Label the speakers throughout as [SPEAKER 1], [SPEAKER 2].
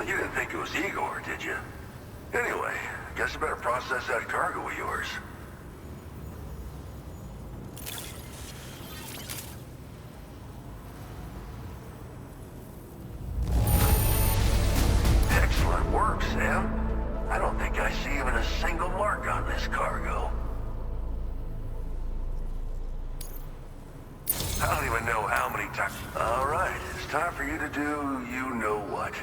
[SPEAKER 1] You didn't think it was Igor, did you? Anyway, guess I better process that cargo of yours. Excellent work, Sam. I don't think I see even a single mark on this cargo. I don't even know how many times. All right, it's time for you to do you know what.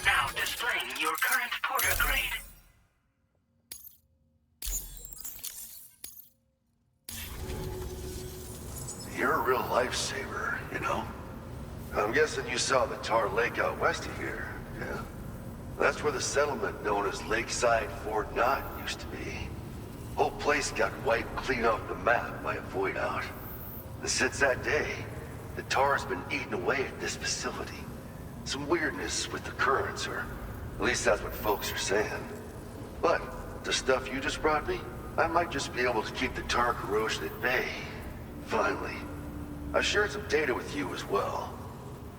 [SPEAKER 2] Now displaying your current porter grade.
[SPEAKER 1] You're a real lifesaver, you know? I'm guessing you saw the Tar Lake out west of here, yeah? That's where the settlement known as Lakeside Fort Knott used to be. Whole place got wiped clean off the map by a void out. And since that day, the tar's been eating away at this facility. Some weirdness with the currents, or at least that's what folks are saying. But the stuff you just brought me, I might just be able to keep the tar corrosion at bay. Finally. I shared some data with you as well.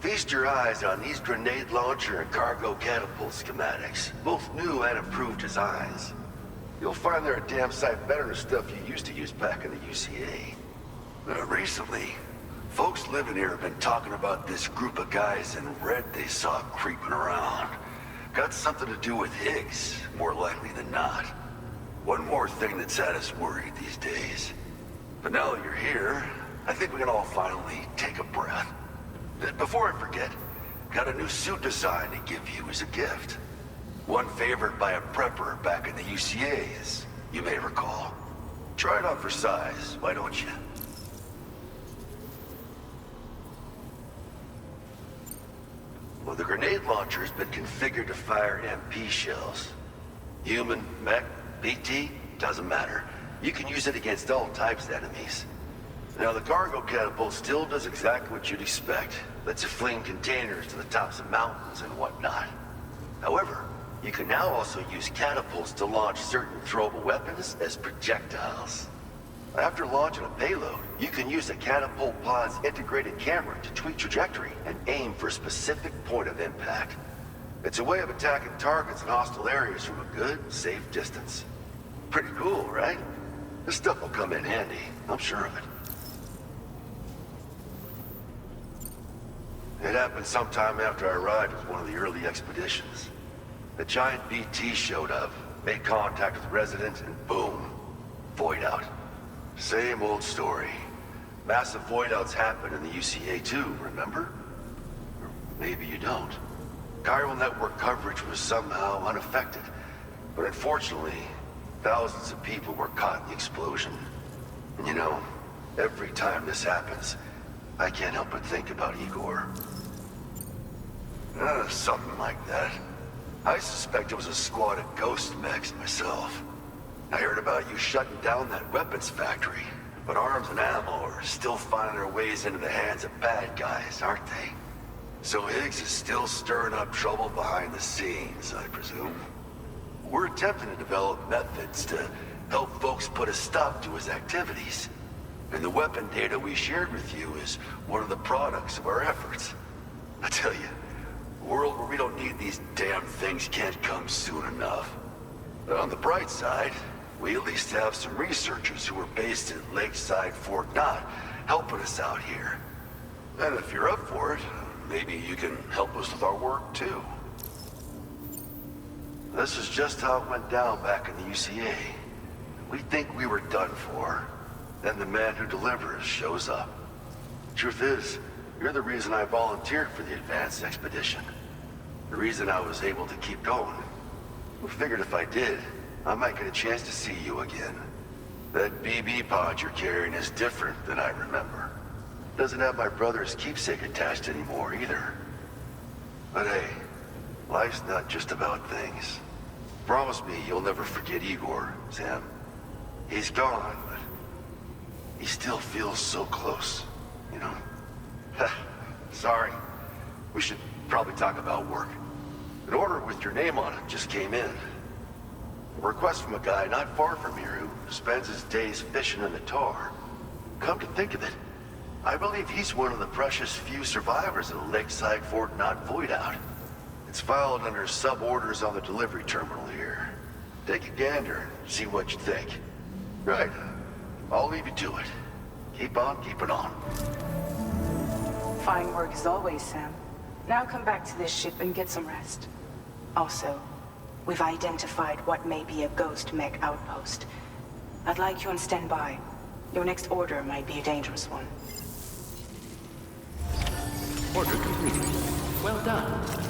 [SPEAKER 1] Feast your eyes on these grenade launcher and cargo catapult schematics, both new and improved designs. You'll find they're a damn sight better than stuff you used to use back in the UCA. Recently, folks living here have been talking about this group of guys in red they saw creeping around. Got something to do with Higgs, more likely than not. One more thing that's had us worried these days. But now that you're here, I think we can all finally take a breath. Before I forget, got a new suit design to give you as a gift. One favored by a prepper back in the UCA, as you may recall. Try it on for size, why don't you? Well, the grenade launcher has been configured to fire MP shells. Human, mech, BT, doesn't matter. You can use it against all types of enemies. Now, the cargo catapult still does exactly what you'd expect. Lets you fling containers to the tops of mountains and whatnot. However, you can now also use catapults to launch certain throwable weapons as projectiles. After launching a payload, you can use the catapult pod's integrated camera to tweak trajectory and aim for a specific point of impact. It's a way of attacking targets in hostile areas from a good, safe distance. Pretty cool, right? This stuff will come in handy, I'm sure of it. It happened sometime after I arrived with one of the early expeditions. The giant BT showed up, made contact with residents, and boom, void out. Same old story. Massive void outs happen in the UCA too, remember? Or maybe you don't. Chiral network coverage was somehow unaffected, but unfortunately, thousands of people were caught in the explosion. And you know, every time this happens, I can't help but think about Igor. Something like that. I suspect it was a squad of ghost mechs myself. I heard about you shutting down that weapons factory, but arms and ammo are still finding their ways into the hands of bad guys, aren't they? So Higgs is still stirring up trouble behind the scenes, I presume. We're attempting to develop methods to help folks put a stop to his activities. And the weapon data we shared with you is one of the products of our efforts. I tell you, A world where we don't need these damn things can't come soon enough. But on the bright side, we at least have some researchers who are based in Lakeside Fort Knott helping us out here. And if you're up for it, maybe you can help us with our work too. This is just how it went down back in the UCA. We think we were done for. Then the man who delivers shows up. Truth is, you're the reason I volunteered for the advanced expedition. The reason I was able to keep going. I figured if I did, I might get a chance to see you again. That BB pod you're carrying is different than I remember. Doesn't have my brother's keepsake attached anymore either. But hey, life's not just about things. Promise me you'll never forget Igor, Sam. He's gone, but he still feels so close, you know? Sorry. We should probably talk about work. An order with your name on it just came in. A request from a guy not far from here who spends his days fishing in the tar. Come to think of it, I believe he's one of the precious few survivors of the Lakeside Fort Knott void-out. It's filed under sub-orders on the delivery terminal here. Take a gander, see what you think. Right. I'll leave you to it. Keep on keeping on.
[SPEAKER 3] Fine work as always, Sam. Now come back to this ship and get some rest. Also, we've identified what may be a ghost mech outpost. I'd like you on standby. Your next order might be a dangerous one.
[SPEAKER 4] Order completed. Well done.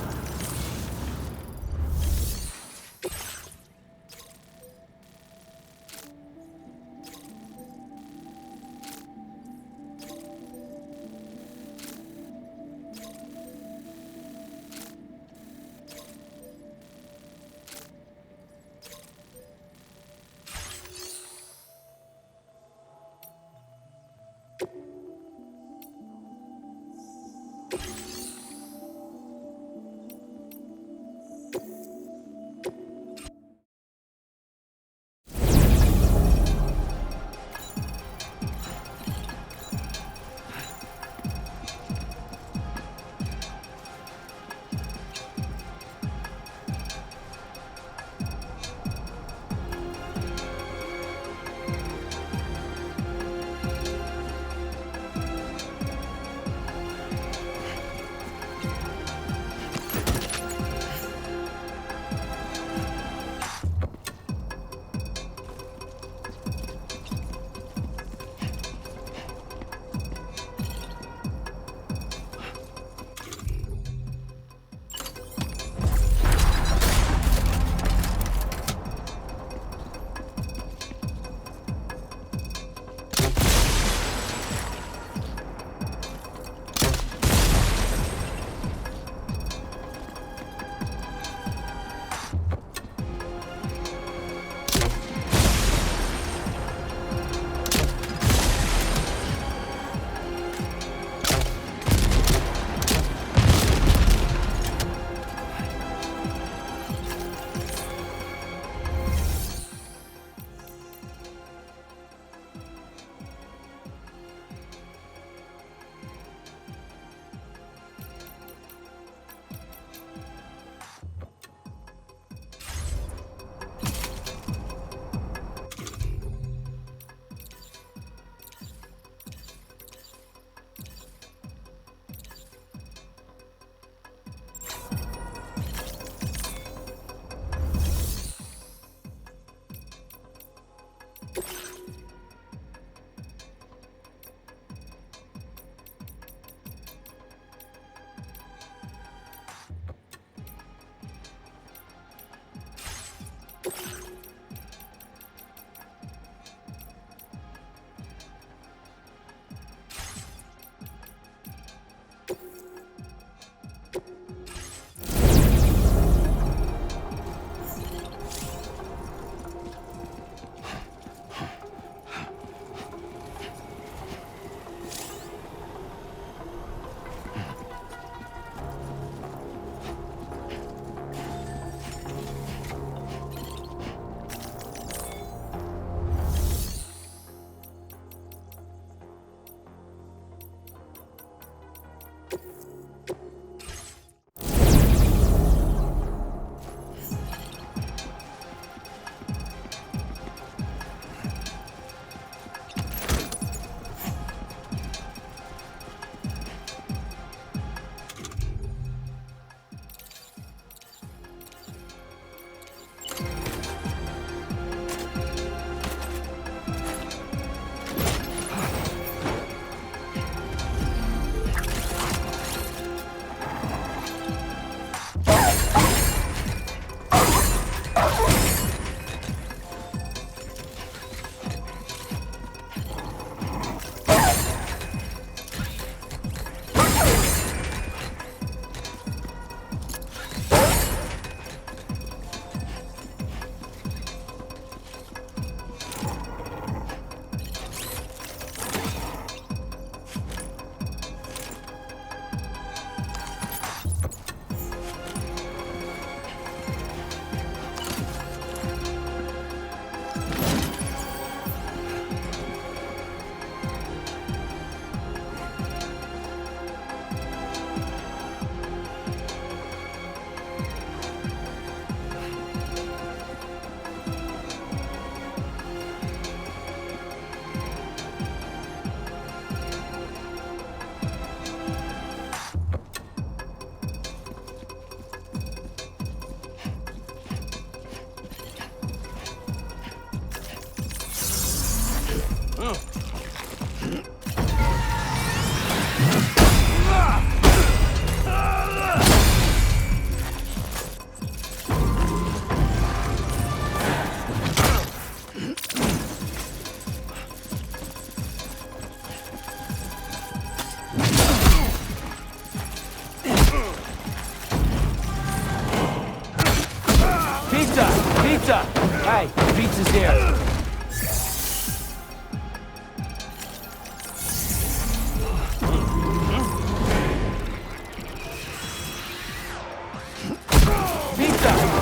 [SPEAKER 5] Pizza! Hey, pizza's here.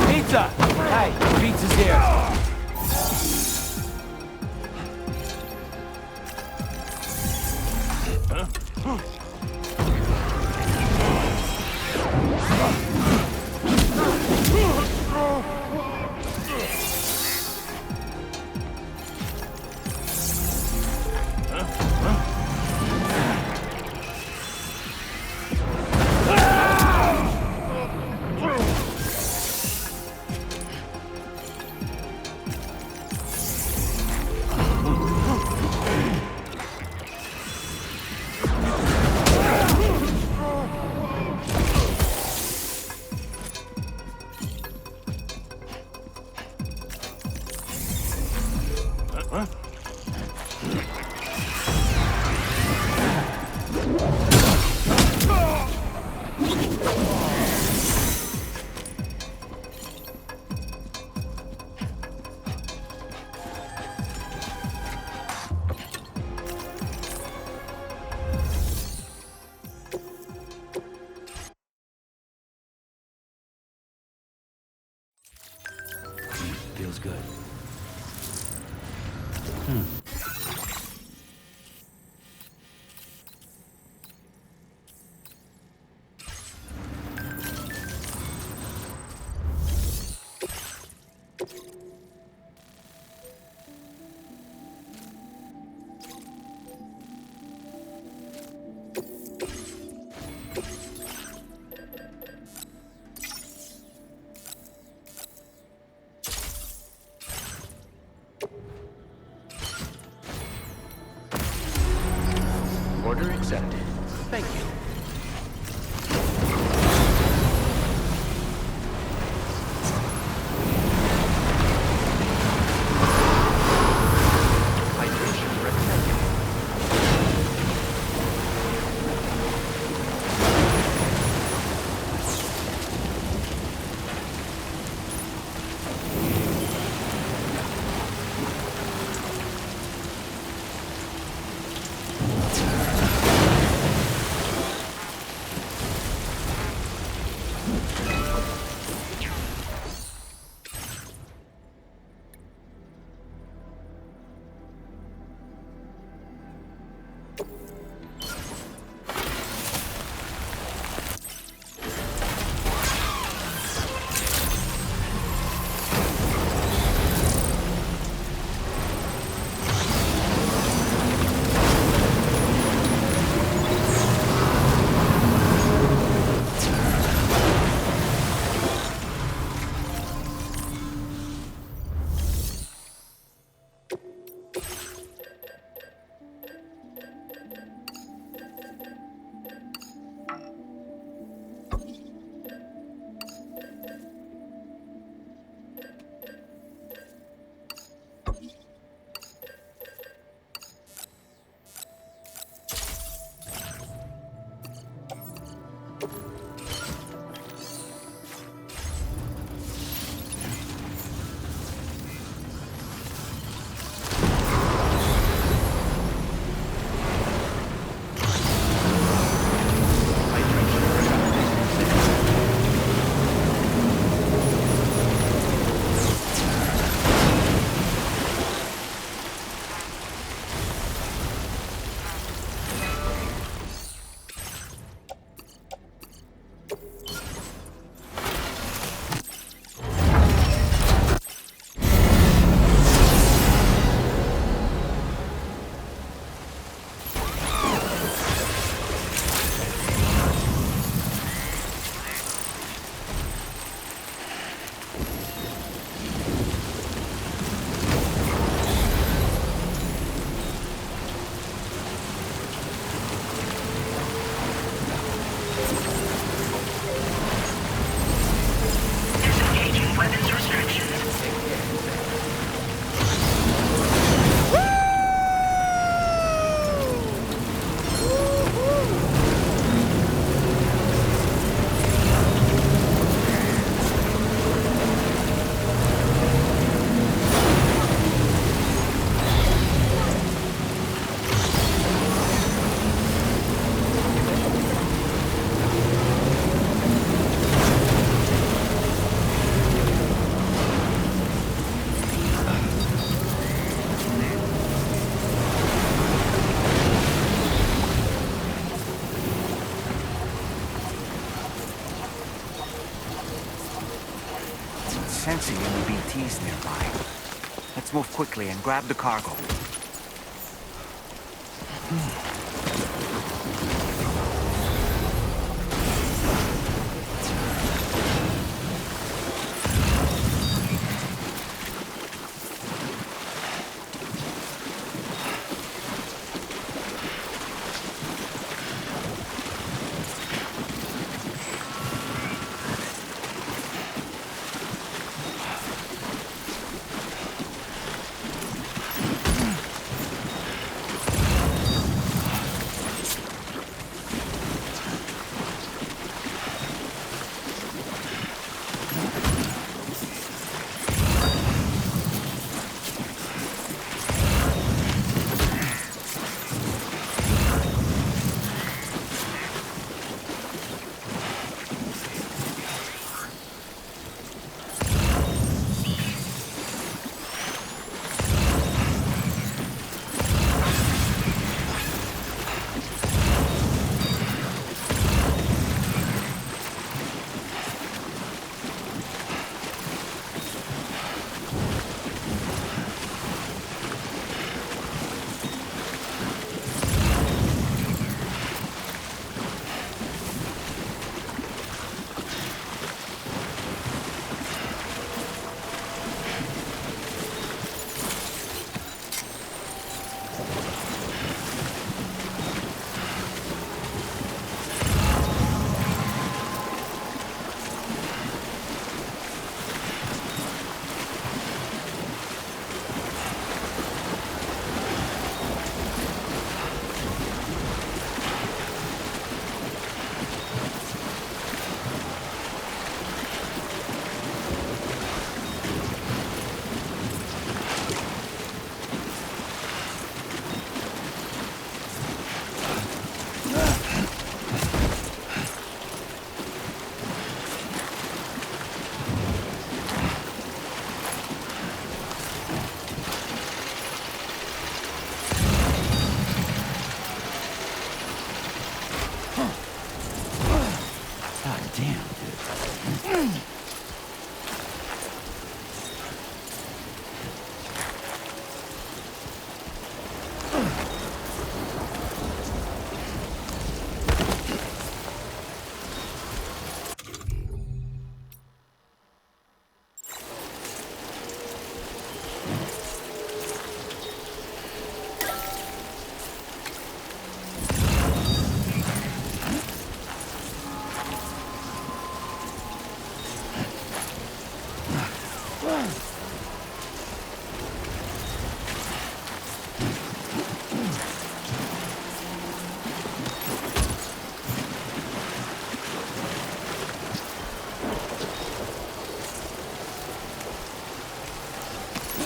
[SPEAKER 5] Pizza! Hey, pizza's here.
[SPEAKER 4] Feels good. Order accepted. Thank you. Hydration recommended.
[SPEAKER 6] sensing any BTs nearby. Let's move quickly and grab the cargo.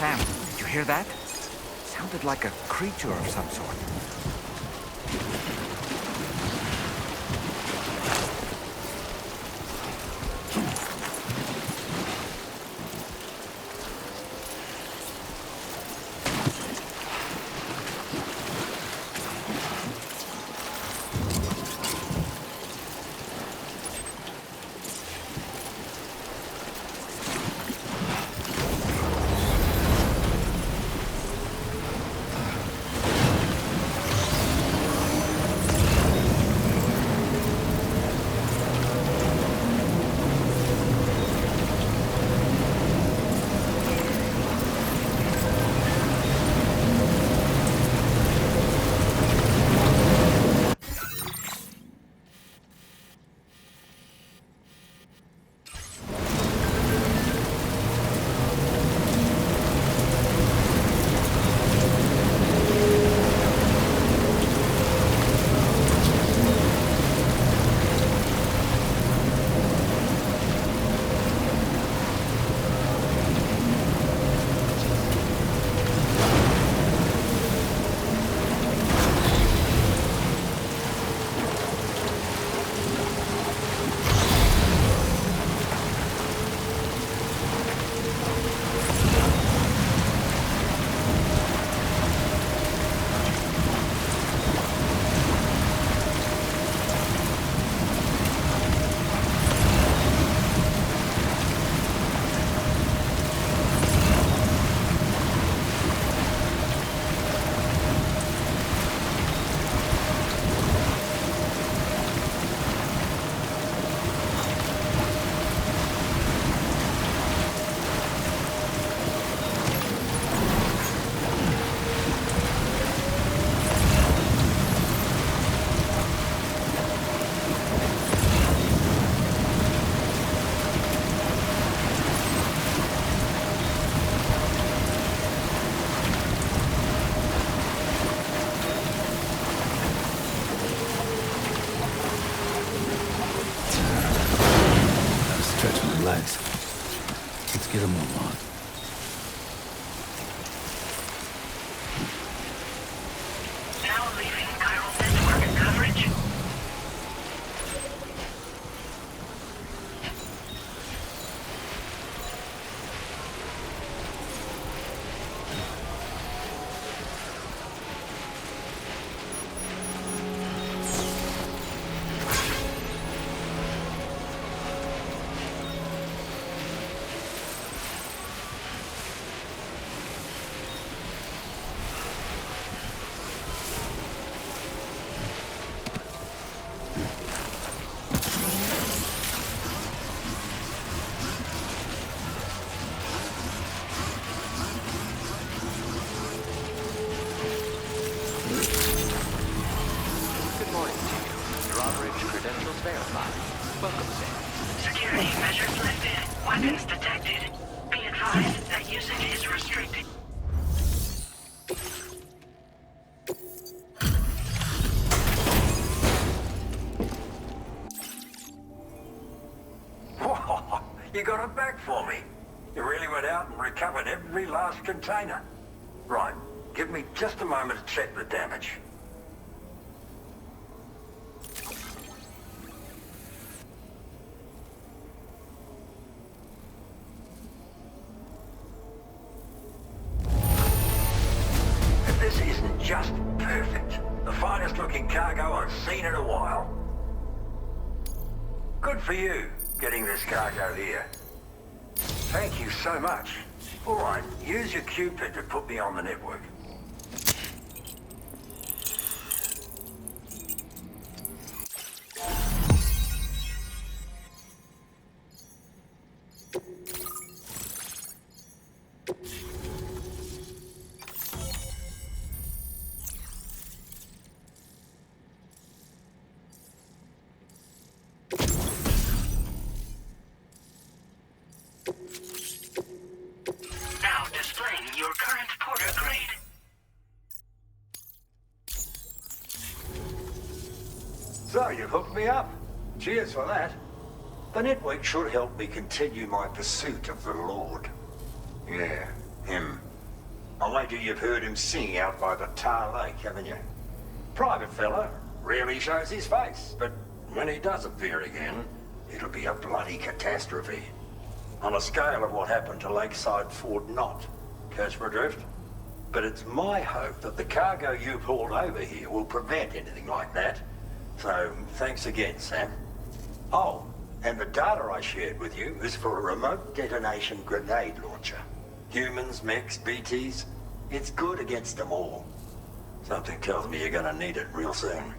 [SPEAKER 6] Sam, did you hear that? Sounded like a creature of some sort.
[SPEAKER 4] get a move on.
[SPEAKER 2] Now leaving chiral network coverage.
[SPEAKER 7] Good morning to you. Your average credentials verified. Welcome, Sam.
[SPEAKER 2] Security measures lifted. Weapons detected. Be advised that usage is restricted.
[SPEAKER 8] Whoa, you got it back for me. You really went out and recovered every last container. Right, give me just a moment to check the damage. This isn't just perfect. The finest looking cargo I've seen in a while. Good for you, getting this cargo here. Thank you so much. All right, use your Cupid to put me on the network.
[SPEAKER 2] Now displaying your current porter grade.
[SPEAKER 8] So you hooked me up. Cheers for that. The network should help me continue my pursuit of the Lord. Yeah, him. I wager you've heard him sing out by the Tar Lake, haven't you? Private fella, rarely shows his face, but when he does appear again, it'll be a bloody catastrophe. On a scale of what happened to Lakeside Fort Knott. Catch my drift? But it's my hope that the cargo you pulled over here will prevent anything like that. So, thanks again, Sam. Oh, and the data I shared with you is for a remote detonation grenade launcher. Humans, mechs, BTs, it's good against them all. Something tells me you're gonna need it real soon.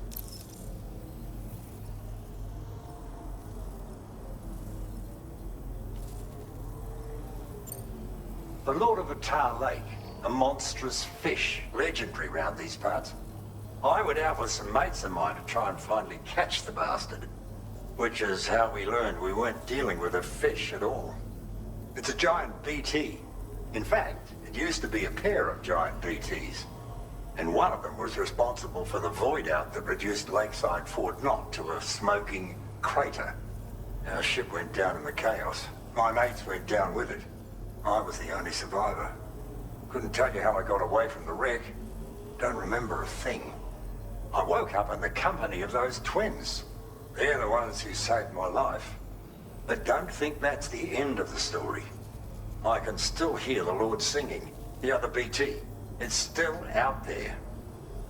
[SPEAKER 8] The Lord of the Tar Lake, a monstrous fish, legendary round these parts. I went out with some mates of mine to try and finally catch the bastard. Which is how we learned we weren't dealing with a fish at all. It's a giant BT. In fact, it used to be a pair of giant BTs. And one of them was responsible for the void out that reduced Lakeside Fort Knott to a smoking crater. Our ship went down in the chaos. My mates went down with it. I was the only survivor. Couldn't tell you how I got away from the wreck. Don't remember a thing. I woke up in the company of those twins. They're the ones who saved my life. But don't think that's the end of the story. I can still hear the Lord singing, the other BT. It's still out there.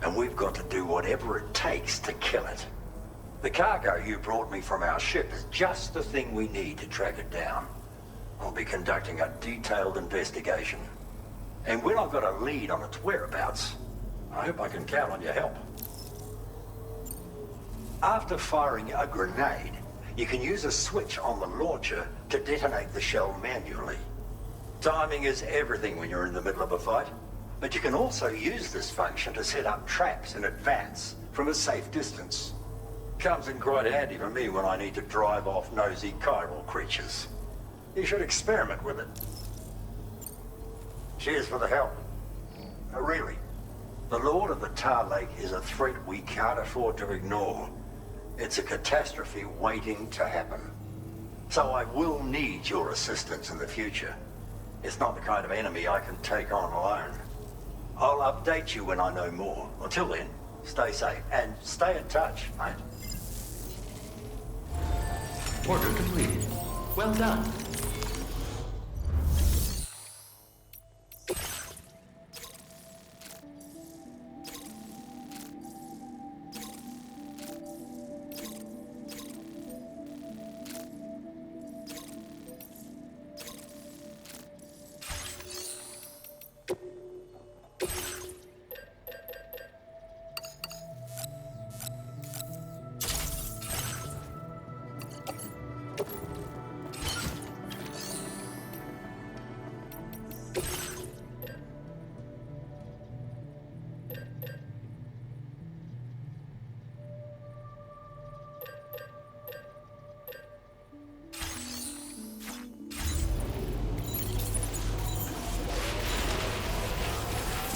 [SPEAKER 8] And we've got to do whatever it takes to kill it. The cargo you brought me from our ship is just the thing we need to track it down. I'll be conducting a detailed investigation. And when I've got a lead on its whereabouts, I hope I can count on your help. After firing a grenade, you can use a switch on the launcher to detonate the shell manually. Timing is everything when you're in the middle of a fight, but you can also use this function to set up traps in advance from a safe distance. Comes in quite handy for me when I need to drive off nosy chiral creatures. You should experiment with it. Cheers for the help. Really, the Lord of the Tar Lake is a threat we can't afford to ignore. It's a catastrophe waiting to happen. So I will need your assistance in the future. It's not the kind of enemy I can take on alone. I'll update you when I know more. Until then, stay safe and stay in touch, mate.
[SPEAKER 7] Order completed. Well done.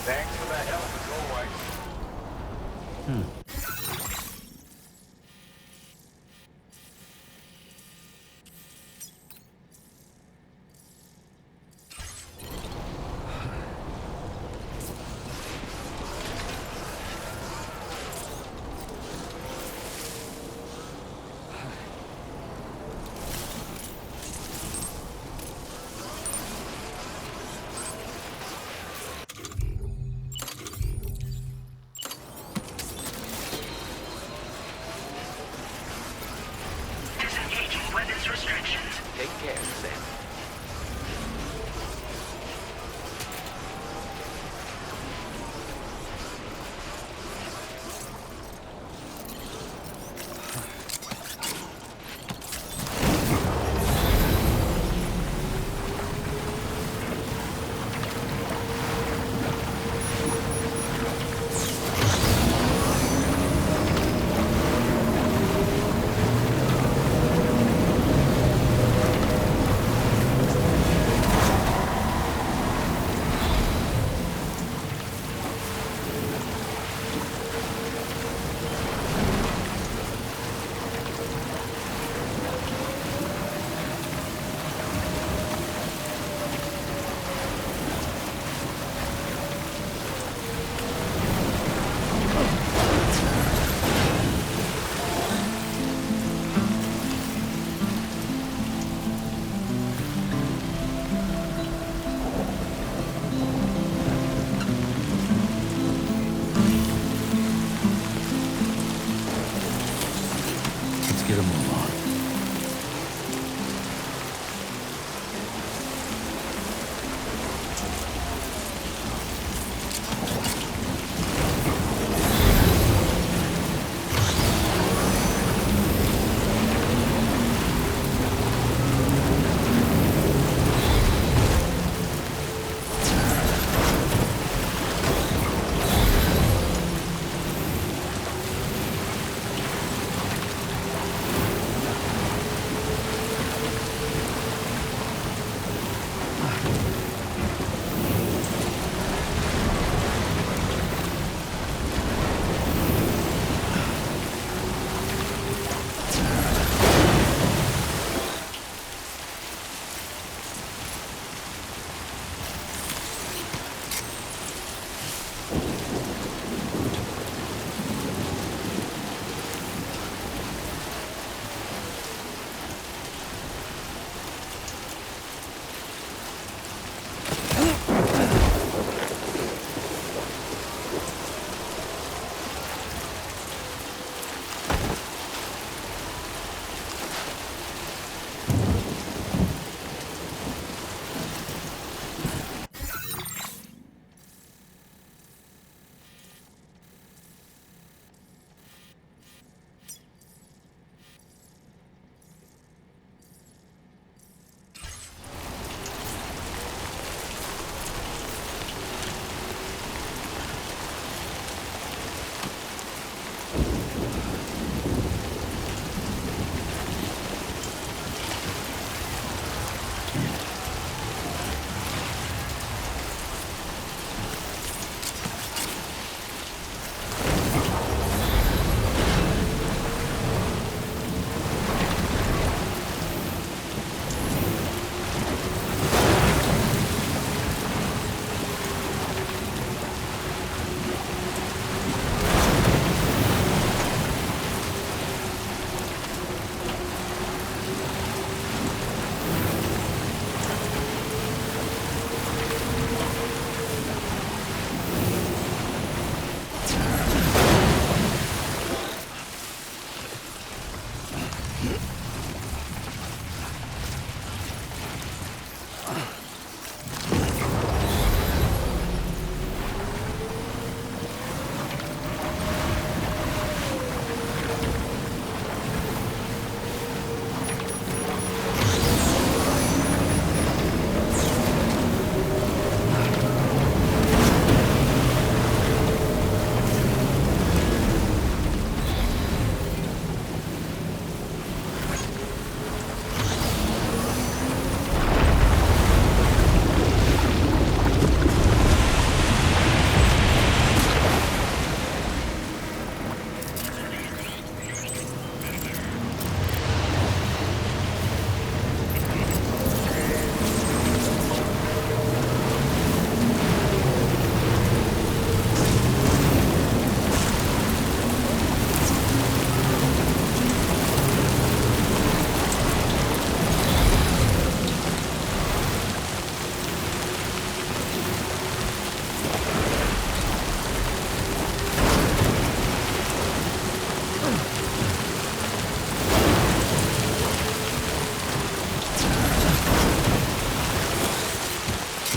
[SPEAKER 8] Thanks for the help as always.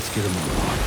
[SPEAKER 5] Let's get a move on.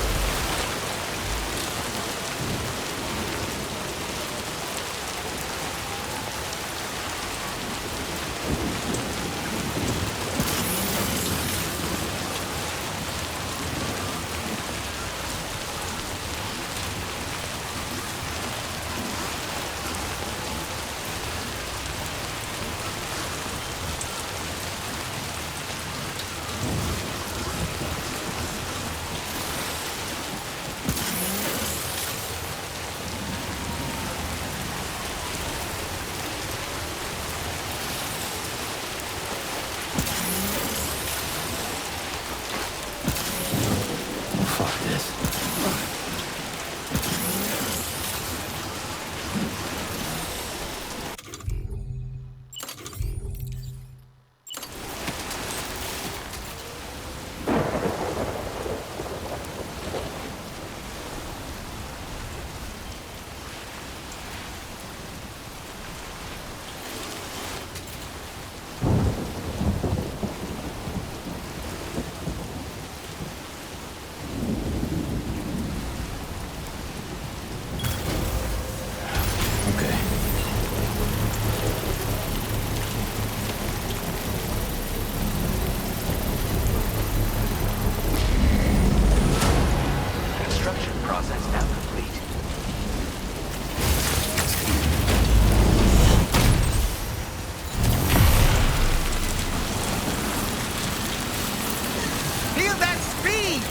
[SPEAKER 5] Fuck this. Okay.
[SPEAKER 7] Construction process now complete.
[SPEAKER 6] Feel that speed!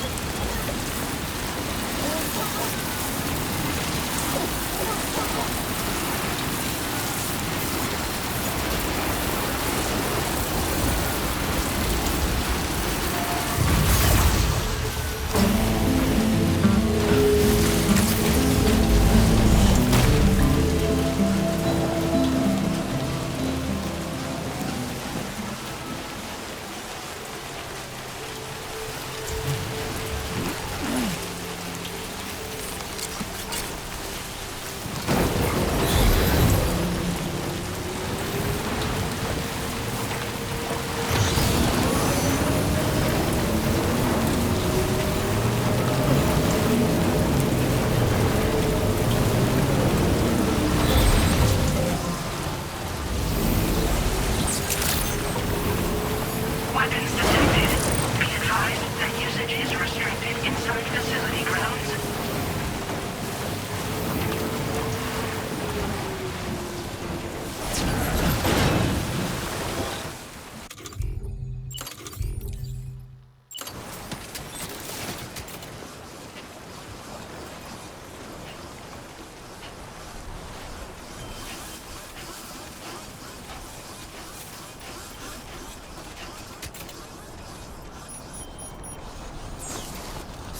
[SPEAKER 2] Weapons detected. Be advised that usage is restricted inside facility grounds.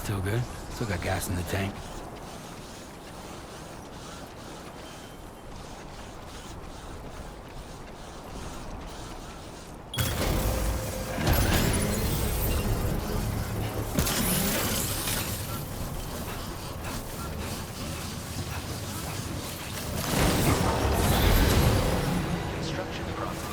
[SPEAKER 5] Still good? Still got gas in the tank.
[SPEAKER 7] Construction process.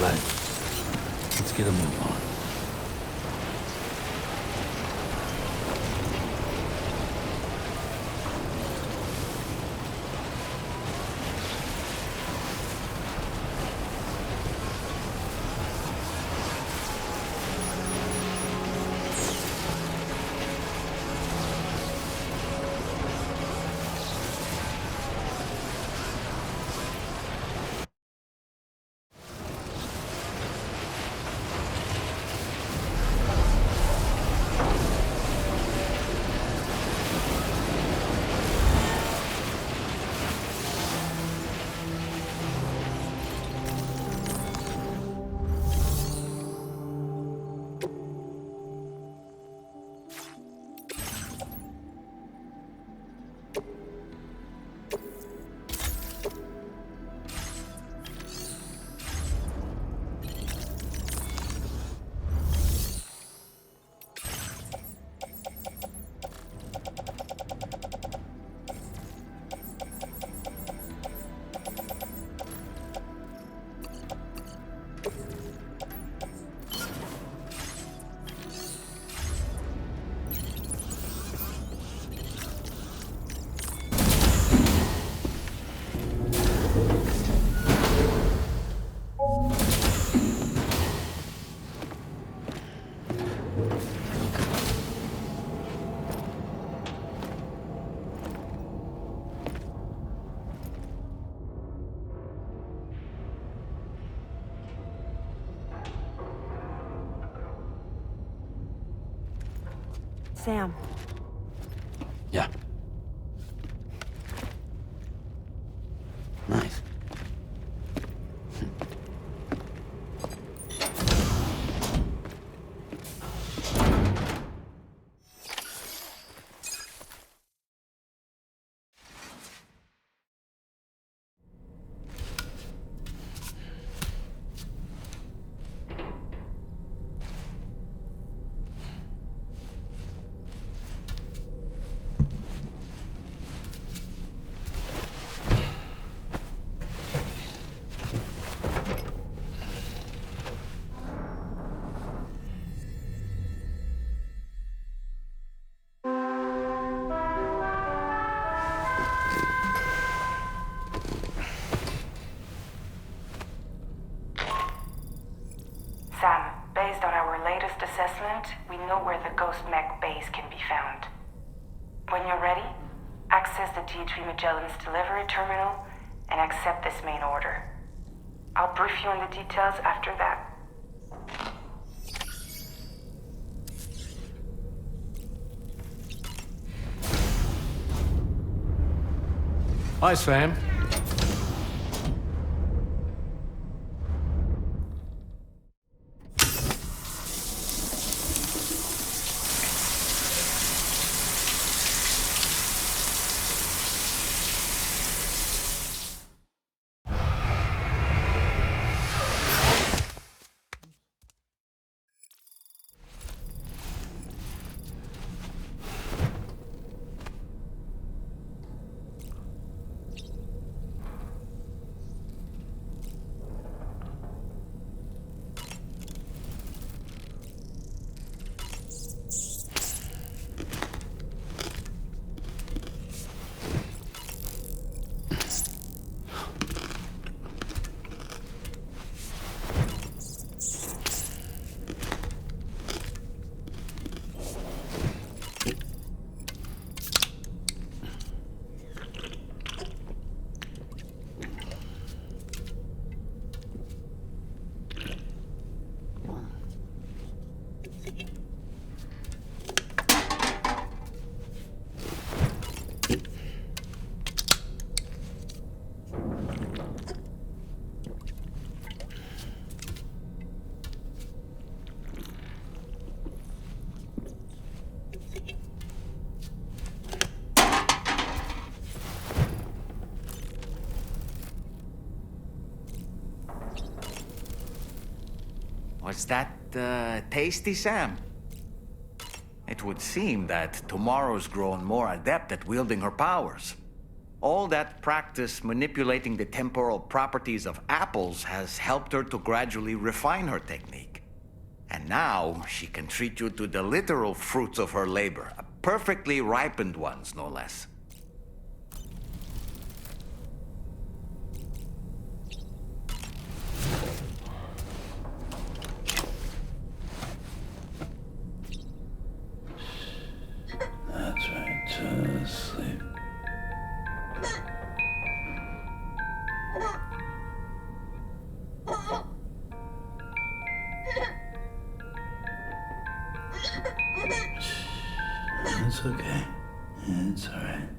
[SPEAKER 5] Let's get a move on.
[SPEAKER 9] Sam.
[SPEAKER 5] Yeah. Nice.
[SPEAKER 3] Sam, based on our latest assessment, we know where the Ghost Mech base can be found. When you're ready, access the T3 Magellan's delivery terminal and accept this main order. I'll brief you on the details after that.
[SPEAKER 10] Hi, Sam.
[SPEAKER 6] Was that tasty, Sam? It would seem that tomorrow's grown more adept at wielding her powers. All that practice manipulating the temporal properties of apples has helped her to gradually refine her technique. And now she can treat you to the literal fruits of her labor, perfectly ripened ones, no less.
[SPEAKER 5] That's right. Just sleep. It's okay. It's alright.